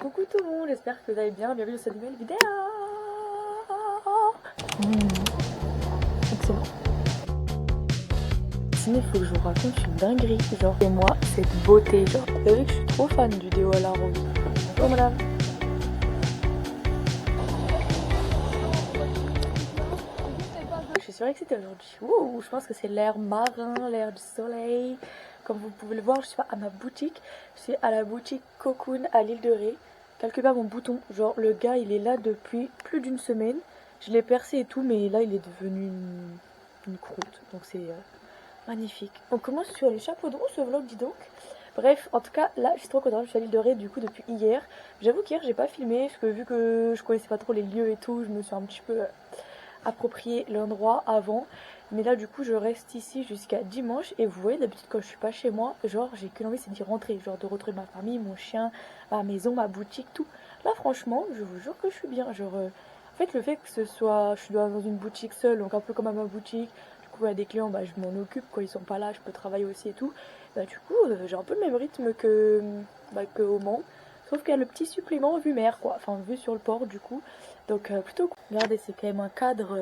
Coucou tout le monde, j'espère que vous allez bien, bienvenue dans cette nouvelle vidéo. Excellent. Sinon il faut que je vous raconte une dinguerie, genre, et moi cette beauté, genre, vous savez que je suis trop fan du déo à la rose. Bonjour madame. Je suis sûre que c'était aujourd'hui. Ouh, je pense que c'est l'air marin, l'air du soleil. Comme vous pouvez le voir, je suis pas à ma boutique. Je suis à la boutique Cocoon à l'île de Ré. Quelque part mon bouton, genre le gars il est là depuis plus d'une semaine. Je l'ai percé et tout, mais là il est devenu une croûte. Donc c'est magnifique. On commence sur les chapeaux de roue ce vlog, dis donc. Bref, en tout cas, là je suis trop contente. Je suis à l'île de Ré du coup depuis hier. J'avoue qu'hier j'ai pas filmé parce que vu que je connaissais pas trop les lieux et tout, je me suis un petit peu approprié l'endroit avant. Mais là du coup je reste ici jusqu'à dimanche. Et vous voyez d'habitude quand je suis pas chez moi, genre j'ai qu'une envie, c'est d'y rentrer. Genre de retrouver ma famille, mon chien, ma maison, ma boutique, tout. Là franchement je vous jure que je suis bien. Genre en fait le fait que ce soit, je suis dans une boutique seule, donc un peu comme à ma boutique. Du coup il y a des clients, bah, je m'en occupe quand ils sont pas là, je peux travailler aussi et tout. Bah, du coup j'ai un peu le même rythme que au Mans. Sauf qu'il y a le petit supplément vue mer quoi, enfin vue sur le port du coup. Donc plutôt cool. Regardez, c'est quand même un cadre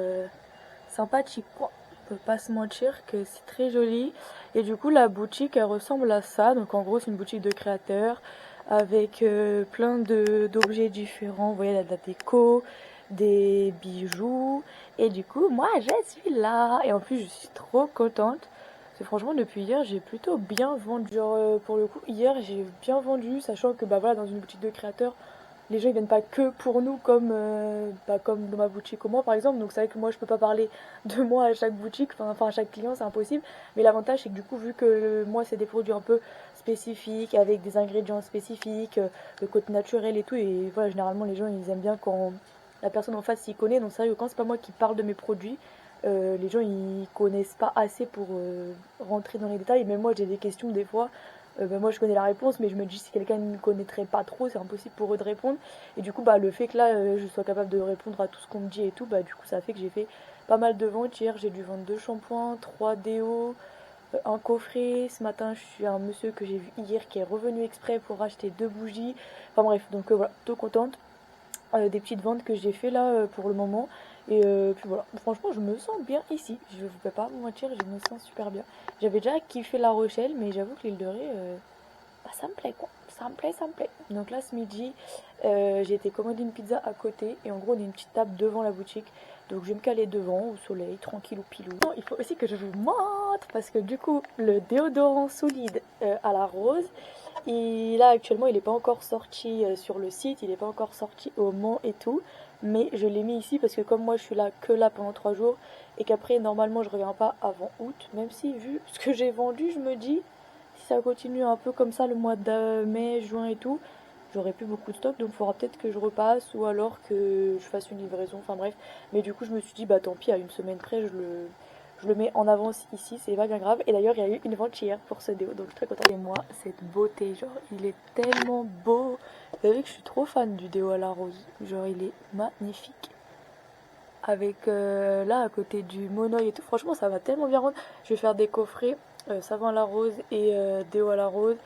sympathique quoi. On peut pas se mentir que c'est très joli. Et du coup la boutique elle ressemble à ça. Donc en gros c'est une boutique de créateurs avec plein d'objets différents. Vous voyez la déco, des bijoux. Et du coup moi je suis là. Et en plus je suis trop contente. Parce que franchement depuis hier j'ai plutôt bien vendu. Genre pour le coup hier j'ai bien vendu. Sachant que bah voilà dans une boutique de créateurs les gens ils viennent pas que pour nous comme dans ma boutique au Mans par exemple. Donc c'est vrai que moi je peux pas parler de moi à chaque boutique, enfin à chaque client c'est impossible. Mais l'avantage c'est que du coup vu que moi c'est des produits un peu spécifiques avec des ingrédients spécifiques, le côté naturel et tout. Et voilà généralement les gens ils aiment bien quand la personne en face s'y connaît. Donc c'est vrai que quand c'est pas moi qui parle de mes produits, les gens ils connaissent pas assez pour rentrer dans les détails. Et même moi j'ai des questions des fois. Bah, moi je connais la réponse mais je me dis si quelqu'un ne connaîtrait pas trop c'est impossible pour eux de répondre. Et du coup bah le fait que là je sois capable de répondre à tout ce qu'on me dit et tout, bah du coup ça fait que j'ai fait pas mal de ventes. Hier j'ai dû vendre 2 shampoings, 3 déos, un coffret. Ce matin je suis un monsieur que j'ai vu hier qui est revenu exprès pour acheter 2 bougies. Enfin bref, donc voilà, plutôt contente des petites ventes que j'ai fait là pour le moment. Et puis voilà, franchement je me sens bien ici, je vous peux pas vous mentir, je me sens super bien. J'avais déjà kiffé La Rochelle mais j'avoue que l'île de Ré bah, ça me plaît quoi, ça me plaît, ça me plaît. Donc là ce midi j'ai été commander une pizza à côté et en gros on a une petite table devant la boutique. Donc je vais me caler devant au soleil, tranquille ou pilou. Il faut aussi que je vous montre parce que du coup le déodorant solide à la rose, et là actuellement il n'est pas encore sorti sur le site, il n'est pas encore sorti au Mans et tout. Mais je l'ai mis ici parce que comme moi je suis là que là pendant 3 jours et qu'après normalement je reviens pas avant août. Même si vu ce que j'ai vendu je me dis si ça continue un peu comme ça le mois de mai, juin et tout, j'aurai plus beaucoup de stock. Donc il faudra peut-être que je repasse ou alors que je fasse une livraison, enfin bref. Mais du coup je me suis dit bah tant pis, à une semaine près je le mets en avance ici, c'est pas bien grave. Et d'ailleurs, il y a eu une vente hier pour ce déo, donc je suis très contente. Et moi, cette beauté, genre, il est tellement beau. Vous savez que je suis trop fan du déo à la rose. Genre, il est magnifique. Avec là, à côté du monoeil et tout, franchement, ça va tellement bien rendre. Je vais faire des coffrets savon à la rose et déo à la rose.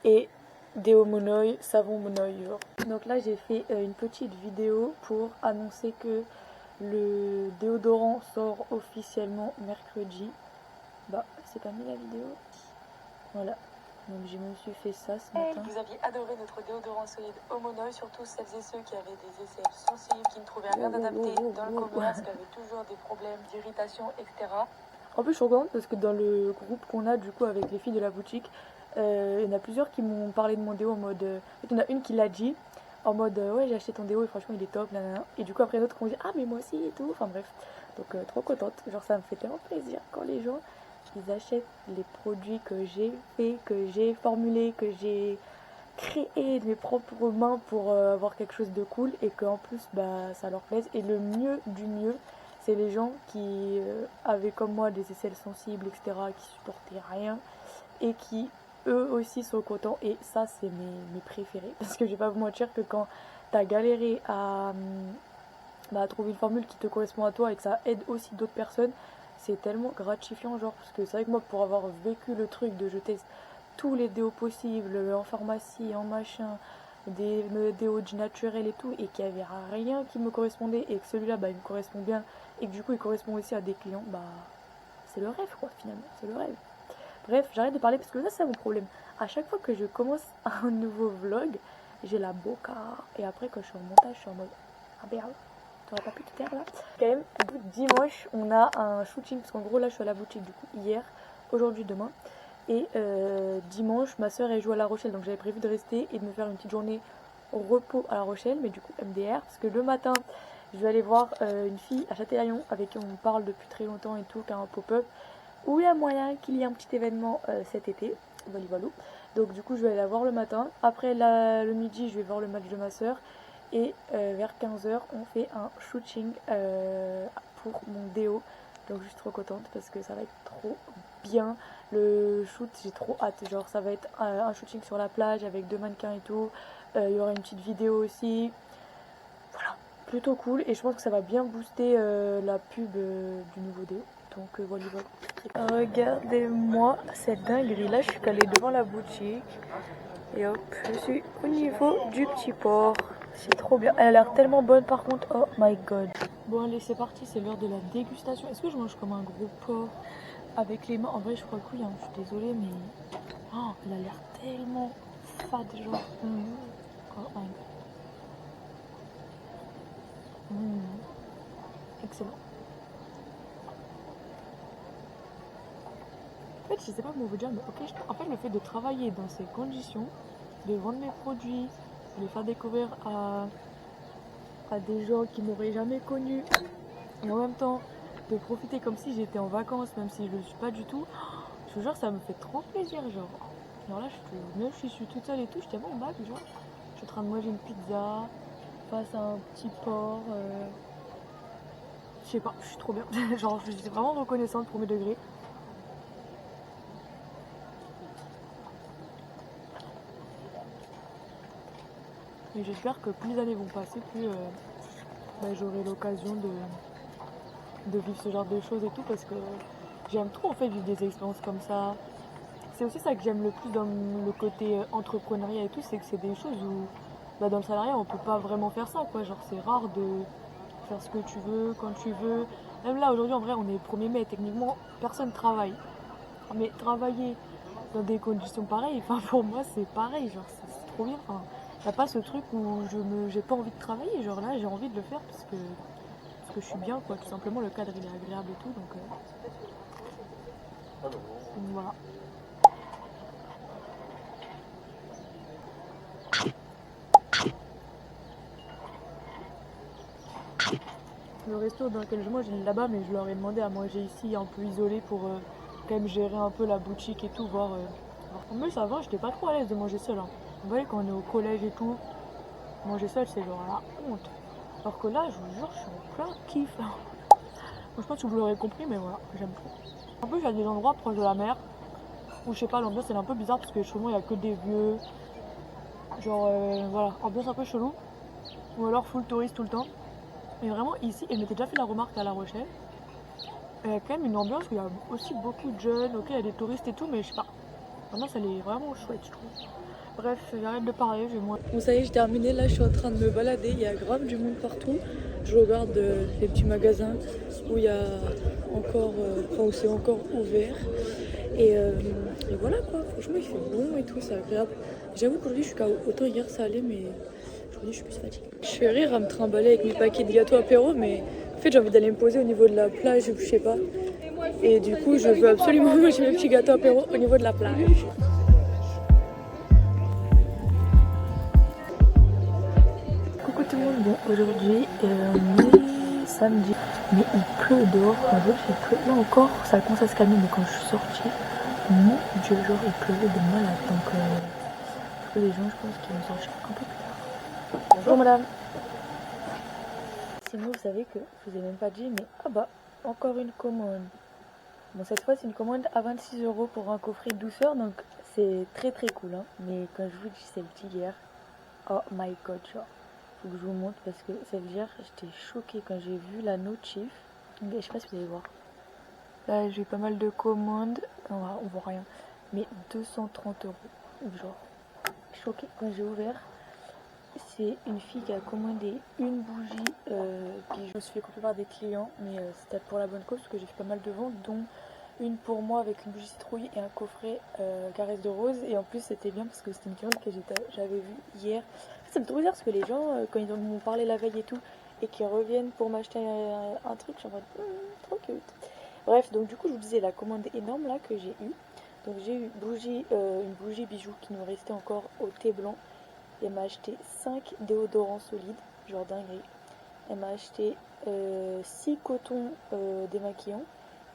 Et déo monoeil, savon monoeil, genre. Donc là, j'ai fait une petite vidéo pour annoncer que le déodorant sort officiellement mercredi. Bah, c'est pas mis la vidéo. Voilà. Donc je me suis fait ça ce matin. Vous aviez adoré notre déodorant solide au monoeil, surtout celles et ceux qui avaient des aisselles sensibles, qui ne trouvaient rien d'adapté dans le commerce, qui avaient toujours des problèmes d'irritation, etc. En plus, je suis contente parce que dans le groupe qu'on a du coup avec les filles de la boutique, il y en a plusieurs qui m'ont parlé de mon déo en mode. En fait, il y en a une qui l'a dit en mode ouais, j'ai acheté ton déo et franchement il est top, nanana. Et du coup, après d'autres qui ont dit ah, mais moi aussi et tout. Enfin bref. Donc, trop contente. Genre, ça me fait tellement plaisir quand les gens ils achètent les produits que j'ai fait, que j'ai formulé, que j'ai créé de mes propres mains pour avoir quelque chose de cool et qu'en plus bah, ça leur plaise. Et le mieux du mieux, c'est les gens qui avaient comme moi des aisselles sensibles, etc., qui supportaient rien et qui eux aussi sont contents. Et ça, c'est mes préférés. Parce que je vais pas vous mentir que quand t'as galéré à trouver une formule qui te correspond à toi et que ça aide aussi d'autres personnes, c'est tellement gratifiant, genre, parce que c'est vrai que moi, pour avoir vécu le truc de je teste tous les déos possibles, en pharmacie, en machin, des déos du naturel et tout, et qu'il n'y avait rien qui me correspondait, et que celui-là, bah, il me correspond bien, et que du coup, il correspond aussi à des clients, bah, c'est le rêve, quoi, finalement, c'est le rêve. Bref, j'arrête de parler parce que là, c'est mon problème. À chaque fois que je commence un nouveau vlog, j'ai la boca. Et après, quand je suis en montage, je suis en mode ah merde, t'aurais pas pu te taire là. Quand même, dimanche, on a un shooting. Parce qu'en gros, là, je suis à la boutique du coup hier, aujourd'hui, demain. Et dimanche, ma soeur elle joue à La Rochelle. Donc j'avais prévu de rester et de me faire une petite journée au repos à La Rochelle. Mais du coup, MDR. Parce que le matin, je vais aller voir une fille à Châtelaillon avec qui on parle depuis très longtemps et tout, qui a un pop-up. Où il y a moyen qu'il y ait un petit événement cet été. Voilà, voilà. Donc du coup je vais aller la voir le matin. Après le midi je vais voir le match de ma soeur. Et vers 15h on fait un shooting pour mon déo. Donc je suis trop contente parce que ça va être trop bien. Le shoot j'ai trop hâte. Genre ça va être un shooting sur la plage avec 2 mannequins et tout. Il y aura une petite vidéo aussi. Voilà, plutôt cool. Et je pense que ça va bien booster la pub du nouveau déo. Donc voilà, voilà. Regardez-moi cette dinguerie. Là, je suis calée devant la boutique. Et hop, je suis au niveau du petit porc. C'est trop bien. Elle a l'air tellement bonne par contre. Oh my god. Bon, allez, c'est parti. C'est l'heure de la dégustation. Est-ce que je mange comme un gros porc avec les mains? En vrai, je crois que oui. Hein. Je suis désolée, mais. Oh, elle a l'air tellement fade, genre. Oh my god. Excellent. En fait, je sais pas comment vous dire, mais ok, en fait, le fait de travailler dans ces conditions, de vendre mes produits, de les faire découvrir à des gens qui m'auraient jamais connu, et en même temps, de profiter comme si j'étais en vacances, même si je le suis pas du tout, je vous jure, ça me fait trop plaisir, genre. Alors là, même si je suis toute seule et tout, j'étais bon, bah, genre, je suis en train de manger une pizza face à un petit porc, je sais pas, je suis trop bien, genre, je suis vraiment reconnaissante pour mes degrés. Et j'espère que plus les années vont passer, plus j'aurai l'occasion de vivre ce genre de choses et tout, parce que j'aime trop en fait vivre des expériences comme ça. C'est aussi ça que j'aime le plus dans le côté entrepreneuriat et tout, c'est que c'est des choses où dans le salariat on peut pas vraiment faire ça, quoi. Genre c'est rare de faire ce que tu veux, quand tu veux. Même là aujourd'hui en vrai on est le 1er mai, techniquement personne travaille. Mais travailler dans des conditions pareilles, enfin pour moi c'est pareil, genre c'est trop bien. Enfin, y a pas ce truc où j'ai pas envie de travailler, genre là j'ai envie de le faire parce que je suis bien, quoi, tout simplement. Le cadre il est agréable et tout, donc voilà. Le resto dans lequel je mange il est là-bas, mais je leur ai demandé à manger ici un peu isolé pour quand même gérer un peu la boutique et tout, voir. Mais ça va, j'étais pas trop à l'aise de manger seul. Hein. Vous voyez quand on est au collège et tout, manger seul c'est genre la honte. Alors que là je vous jure je suis en plein kiff. Moi, je pense que vous l'aurez compris, mais voilà, j'aime trop. En plus il y a des endroits proches de la mer où je sais pas, l'ambiance elle est un peu bizarre parce que souvent il y a que des vieux. Genre voilà, ambiance un peu chelou. Ou alors full touriste tout le temps. Et vraiment ici, et je m'étais déjà fait la remarque à La Rochelle, il y a quand même une ambiance où il y a aussi beaucoup de jeunes, ok il y a des touristes et tout, mais je sais pas. L'ambiance elle est vraiment chouette je trouve. Bref, j'arrête de parler, je vais moins. Bon ça y est, j'ai terminé, là je suis en train de me balader, il y a grave du monde partout. Je regarde les petits magasins où il y a encore, où c'est encore ouvert. Et voilà quoi, franchement il fait bon et tout, c'est agréable. J'avoue qu'aujourd'hui je suis KO, autant hier ça allait, mais aujourd'hui je suis plus fatiguée. Je fais rire à me trimballer avec mes paquets de gâteaux apéro, mais en fait j'ai envie d'aller me poser au niveau de la plage, je sais pas. Et du coup je veux absolument manger mes petits gâteaux apéro au niveau de la plage. Coucou tout le monde, bon aujourd'hui on est samedi, mais il pleut dehors, enfin il pleut, là encore ça commence à se calmer, mais quand je suis sortie, mon dieu, genre il pleuvait de malade, donc les gens je pense qu'ils vont sortir un peu plus tard. Bonjour madame. Sinon vous savez que je vous ai même pas dit, mais ah bah encore une commande. Bon cette fois c'est une commande à 26 € pour un coffret douceur, donc c'est très très cool hein. Mais quand je vous dis celle d'hier, oh my god, genre faut que je vous montre parce que celle d'hier j'étais choquée quand j'ai vu la notif. Je sais pas si vous allez voir. Là j'ai pas mal de commandes, on voit rien, mais 230 €, genre choquée quand j'ai ouvert. c'est une fille qui a commandé une bougie qui je me suis fait couper par des clients, mais c'était pour la bonne cause parce que j'ai fait pas mal de ventes, dont une pour moi avec une bougie citrouille et un coffret caresse de rose. Et en plus c'était bien parce que c'était une cliente que j'avais vue hier. En fait, ça me fait trop bizarre parce que les gens quand ils m'ont parlé la veille et tout et qu'ils reviennent pour m'acheter un truc, je suis en mode trop cute. Bref, donc du coup je vous disais la commande énorme là que j'ai eue. Donc j'ai eu une bougie bijou qui nous restait encore au thé blanc. Elle m'a acheté 5 déodorants solides, genre dinguerie. Elle m'a acheté 6 cotons démaquillants.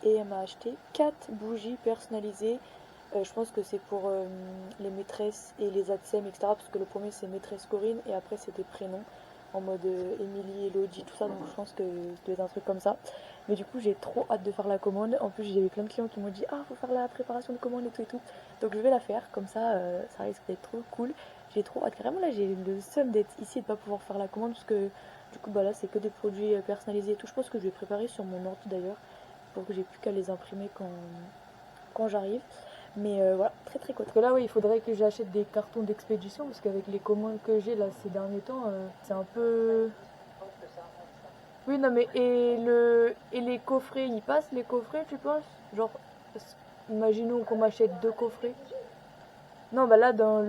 Et elle m'a acheté 4 bougies personnalisées. Je pense que c'est pour les maîtresses et les ATSEM, etc. Parce que le premier c'est maîtresse Corinne et après c'est des prénoms en mode Émilie, Elodie, tout ça. Donc je pense que ça doit être un truc comme ça. Mais du coup j'ai trop hâte de faire la commande. En plus j'ai eu plein de clients qui m'ont dit ah faut faire la préparation de commande et tout et tout. Donc je vais la faire comme ça, ça risque d'être trop cool. J'ai trop hâte. Carrément là j'ai le seum d'être ici et de pas pouvoir faire la commande parce que du coup bah là c'est que des produits personnalisés et tout. Je pense que je vais préparer sur mon ordi d'ailleurs pour que j'ai plus qu'à les imprimer quand j'arrive. Mais voilà, très très cool. Parce que là, oui, il faudrait que j'achète des cartons d'expédition parce qu'avec les commandes que j'ai là ces derniers temps, c'est un peu. Oui, non, mais et les coffrets, ils passent les coffrets, tu penses? Genre, imaginons qu'on m'achète 2 coffrets. Non, bah là, dans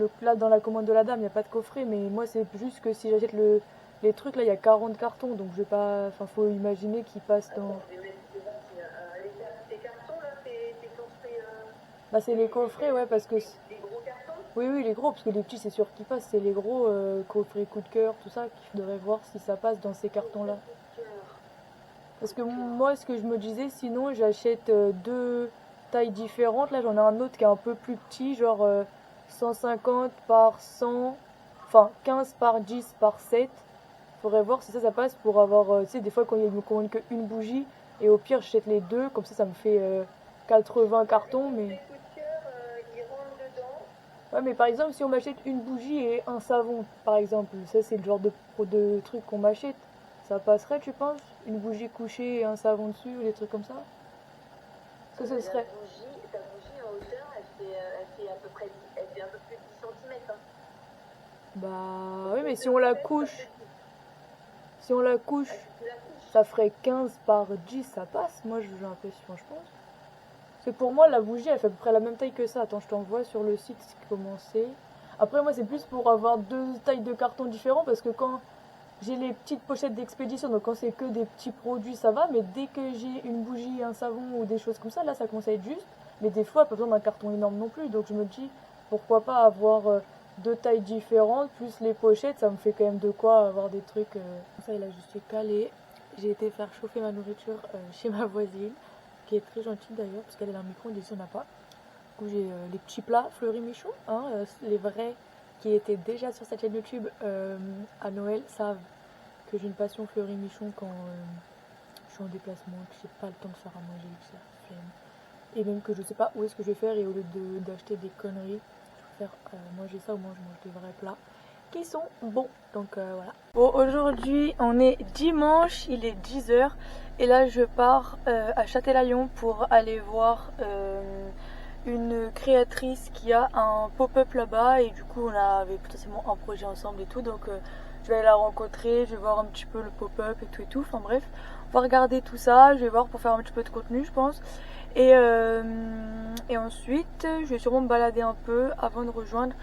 la commande de la dame, il n'y a pas de coffret, mais moi, c'est juste que si j'achète les trucs, là, il y a 40 cartons, donc je vais pas. Enfin, faut imaginer qu'ils passent dans. Bah, c'est les coffrets, ouais, parce que. Oui, oui, les gros, parce que les petits, c'est sûr qu'ils passent. C'est les gros coffrets coup de cœur, tout ça, qu'il faudrait voir si ça passe dans ces cartons-là. Parce que moi, ce que je me disais, sinon, j'achète 2 tailles différentes. Là, j'en ai un autre qui est un peu plus petit, genre 150 par 100, enfin 15 par 10 par 7. Faudrait voir si ça passe pour avoir, tu sais, des fois, quand il me commande qu'une bougie, et au pire, j'achète les 2, comme ça me fait 80 cartons, mais. Ouais, mais par exemple, si on m'achète une bougie et un savon, par exemple, ça c'est le genre de truc qu'on m'achète, ça passerait, tu penses? Une bougie couchée et un savon dessus, ou des trucs comme ça? Ça, ce serait. Ta bougie en hauteur, elle fait à peu près, elle fait un peu plus de 10 centimètres. Hein. Bah oui, mais si on la couche, ça ferait 15 par 10, ça passe, moi j'ai l'impression, je pense. Parce que pour moi, la bougie, elle fait à peu près la même taille que ça. Attends, je t'envoie sur le site comment c'est. Après, moi, c'est plus pour avoir 2 tailles de carton différents. Parce que quand j'ai les petites pochettes d'expédition, donc quand c'est que des petits produits, ça va. Mais dès que j'ai une bougie, un savon ou des choses comme ça, là, ça commence à être juste. Mais des fois, pas besoin d'un carton énorme non plus. Donc je me dis, pourquoi pas avoir 2 tailles différentes, plus les pochettes, ça me fait quand même de quoi avoir des trucs. Ça, il a juste calé. J'ai été faire chauffer ma nourriture chez ma voisine, qui est très gentille d'ailleurs, parce qu'elle a un micro, ici on n'a pas. Du coup, j'ai les petits plats Fleury Michon, hein, les vrais qui étaient déjà sur cette chaîne YouTube à Noël savent que j'ai une passion Fleury Michon quand je suis en déplacement, que j'ai pas le temps de faire à manger, que c'est la flemme. Et même que je sais pas où est-ce que je vais faire, et au lieu d'acheter des conneries, je vais faire manger ça, au moins je mange des vrais plats qui sont bons. Donc voilà. Bon, aujourd'hui on est dimanche, il est 10h et là je pars à Châtelaillon pour aller voir une créatrice qui a un pop-up là-bas, et du coup on avait potentiellement un projet ensemble et tout, donc je vais aller la rencontrer, je vais voir un petit peu le pop-up et tout, enfin bref, on va regarder tout ça, je vais voir pour faire un petit peu de contenu je pense. Et ensuite je vais sûrement me balader un peu avant de rejoindre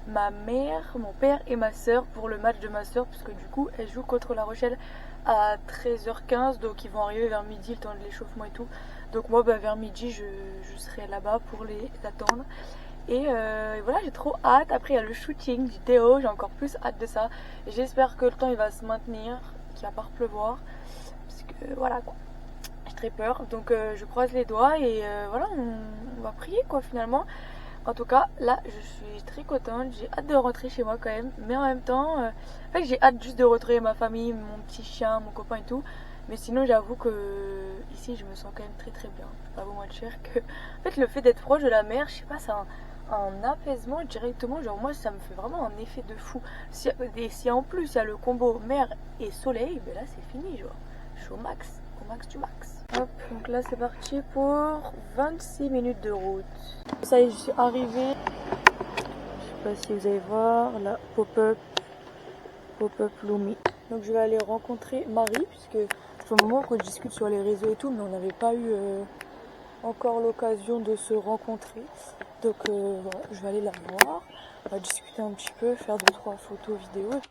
ma mère, mon père et ma soeur pour le match de ma soeur, parce que du coup elle joue contre La Rochelle à 13h15, donc ils vont arriver vers midi, le temps de l'échauffement et tout. Donc moi vers midi je serai là-bas pour les attendre. Et voilà, j'ai trop hâte. Après il y a le shooting vidéo, j'ai encore plus hâte de ça. J'espère que le temps il va se maintenir, qu'il va pas pleuvoir, parce que voilà quoi. J'ai très peur, donc je croise les doigts et voilà, on va prier quoi finalement. En tout cas, là, je suis très contente. J'ai hâte de rentrer chez moi quand même. Mais en même temps, en fait, j'ai hâte juste de retrouver ma famille, mon petit chien, mon copain et tout. Mais sinon, j'avoue que ici, je me sens quand même très très bien. Je vais pas vous mentir que, en fait, le fait d'être proche de la mer, je sais pas, c'est un apaisement directement. Genre moi, ça me fait vraiment un effet de fou. Et si en plus il y a le combo mer et soleil, ben là, c'est fini, genre. Je suis au max du max. Hop, donc là c'est parti pour 26 minutes de route. Ça y est, je suis arrivée. Je sais pas si vous allez voir, là, pop-up pop-up Lumi. Donc je vais aller rencontrer Marie, puisque ça fait un moment qu'on discute sur les réseaux et tout, mais on n'avait pas eu encore l'occasion de se rencontrer. Donc voilà, je vais aller la voir, on va discuter un petit peu, faire 2-3 photos, vidéos.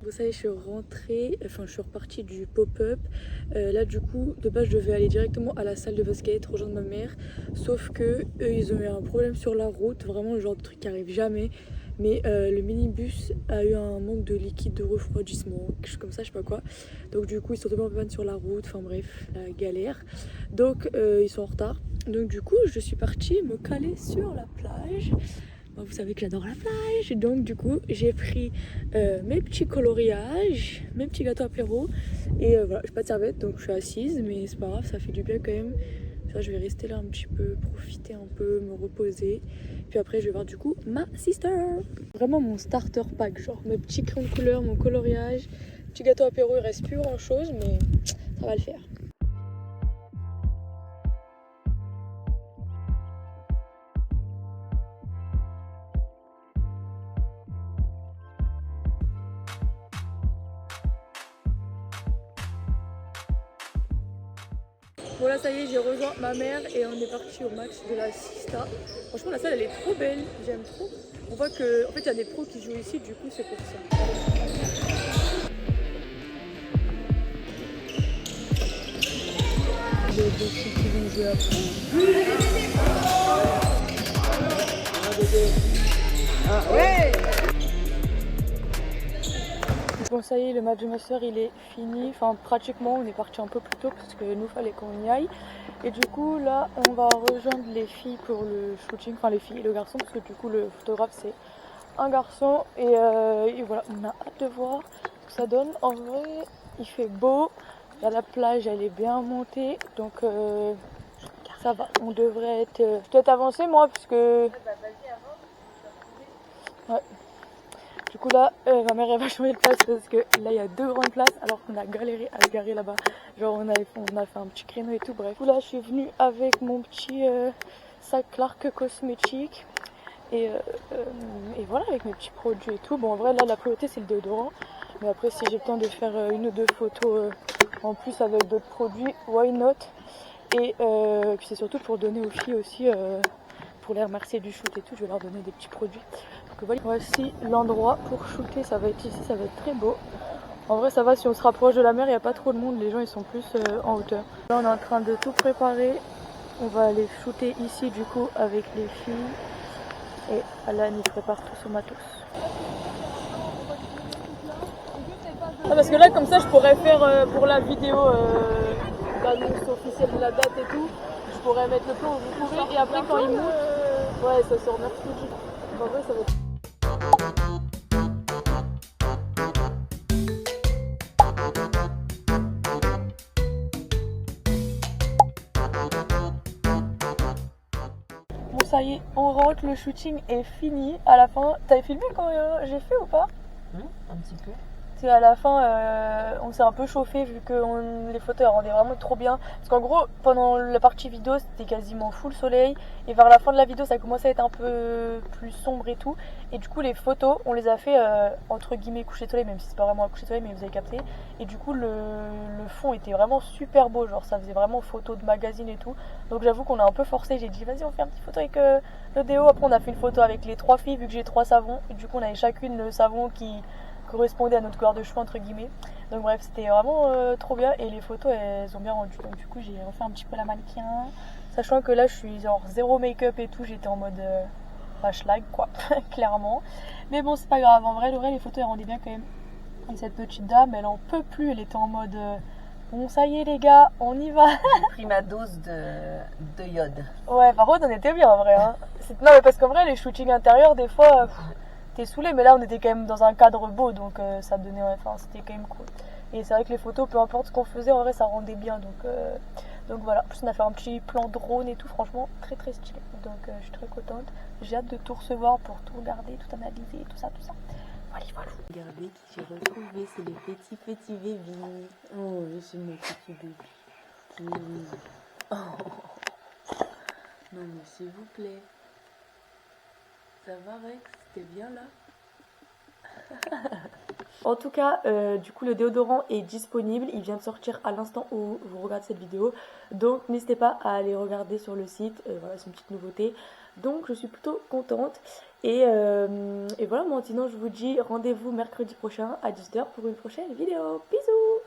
Vous savez, je suis rentrée, enfin je suis repartie du pop-up. Là du coup, de base je devais aller directement à la salle de basket, rejoindre ma mère. Sauf que eux ils ont eu un problème sur la route, vraiment le genre de truc qui arrive jamais. Mais le minibus a eu un manque de liquide de refroidissement, quelque chose comme ça, je sais pas quoi. Donc du coup ils sont tombés en panne sur la route, enfin bref, la galère. Donc ils sont en retard. Donc du coup je suis partie me caler sur la plage. Vous savez que j'adore la plage, donc du coup j'ai pris mes petits coloriages, mes petits gâteaux apéro et voilà, j'ai pas de serviette donc je suis assise, mais c'est pas grave, ça fait du bien quand même. Ça, je vais rester là un petit peu, profiter un peu, me reposer, puis après je vais voir du coup ma sister. Vraiment mon starter pack, genre mes petits crayons de couleur, mon coloriage, petit gâteau apéro, il reste plus grand chose mais ça va le faire. Bon là ça y est, j'ai rejoint ma mère et on est parti au match de la Sista. Franchement la salle elle est trop belle, j'aime trop. On voit que en fait il y a des pros qui jouent ici, du coup c'est pour ça. Les deux filles qui vont jouer après. Ouais. Bon ça y est, le match de ma soeur il est fini, enfin pratiquement, on est parti un peu plus tôt parce que nous fallait qu'on y aille. Et du coup là on va rejoindre les filles pour le shooting, enfin les filles et le garçon parce que du coup le photographe c'est un garçon et voilà, on a hâte de voir ce que ça donne. En vrai il fait beau, la plage elle est bien montée donc ça va, on devrait être peut-être avancé moi parce que... Ouais. Du coup là, ma mère elle va changer de place parce que là il y a 2 grandes places alors qu'on a galéré à se garer là-bas. Genre on a fait un petit créneau et tout, bref. Du coup là je suis venue avec mon petit sac Clark cosmétique et voilà, avec mes petits produits et tout. Bon en vrai là la priorité c'est le déodorant. Mais après si j'ai le temps de faire 1 ou 2 photos en plus avec d'autres produits, why not. Et puis c'est surtout pour donner aux filles aussi, pour les remercier du shoot et tout, je vais leur donner des petits produits. Donc voilà, voici l'endroit pour shooter, ça va être ici, ça va être très beau. En vrai ça va, si on se rapproche de la mer, il n'y a pas trop de monde, les gens ils sont plus en hauteur. Là on est en train de tout préparer, on va aller shooter ici du coup avec les filles. Et Alan il prépare tout son matos. Ah, parce que là comme ça je pourrais faire pour la vidéo d'annonce officielle de la date et tout, je pourrais mettre le plan où vous courez et après quand il monte, ouais ça sort mercredi. En vrai ça va être... Bon ça y est, on rentre, le shooting est fini. À la fin, t'avais filmé quand j'ai fait ou pas? Un petit peu. À la fin, on s'est un peu chauffé vu que les photos elles rendaient vraiment trop bien. Parce qu'en gros, pendant la partie vidéo, c'était quasiment full soleil. Et vers la fin de la vidéo, ça commençait à être un peu plus sombre et tout. Et du coup, les photos, on les a fait entre guillemets coucher de soleil, même si c'est pas vraiment un coucher de soleil, mais vous avez capté. Et du coup, le fond était vraiment super beau. Genre, ça faisait vraiment photo de magazine et tout. Donc, j'avoue qu'on a un peu forcé. J'ai dit, vas-y, on fait une petite photo avec le déo. Après, on a fait une photo avec les 3 filles, vu que j'ai 3 savons. Et du coup, on avait chacune le savon qui correspondait à notre couleur de cheveux entre guillemets. Donc bref, c'était vraiment trop bien et les photos elles ont bien rendu. Donc du coup j'ai refait un petit peu la mannequin, sachant que là je suis genre zéro make-up et tout, j'étais en mode schlag quoi, clairement. Mais bon c'est pas grave, en vrai les photos elles rendaient bien quand même. Et cette petite dame elle en peut plus, elle était en mode bon ça y est les gars, on y va. J'ai pris ma dose de iode. Ouais par contre on était bien en vrai hein. Non mais parce qu'en vrai les shootings intérieurs des fois... t'es saoulé, mais là on était quand même dans un cadre beau donc ça donnait, enfin c'était quand même cool. Et c'est vrai que les photos, peu importe ce qu'on faisait, en vrai ça rendait bien donc voilà. En plus on a fait un petit plan drone et tout, franchement très très stylé. Donc je suis très contente, j'ai hâte de tout recevoir pour tout regarder, tout analyser, tout ça. Voilà. Regardez qui j'ai retrouvé, c'est le petit bébé. Oh, c'est mon petit bébé. Oh. Non mais s'il vous plaît. Ça va Rex, t'es bien là? En tout cas, du coup, le déodorant est disponible. Il vient de sortir à l'instant où vous regardez cette vidéo. Donc, n'hésitez pas à aller regarder sur le site. Voilà, c'est une petite nouveauté. Donc, je suis plutôt contente. Et voilà, moi, sinon, je vous dis rendez-vous mercredi prochain à 18h pour une prochaine vidéo. Bisous!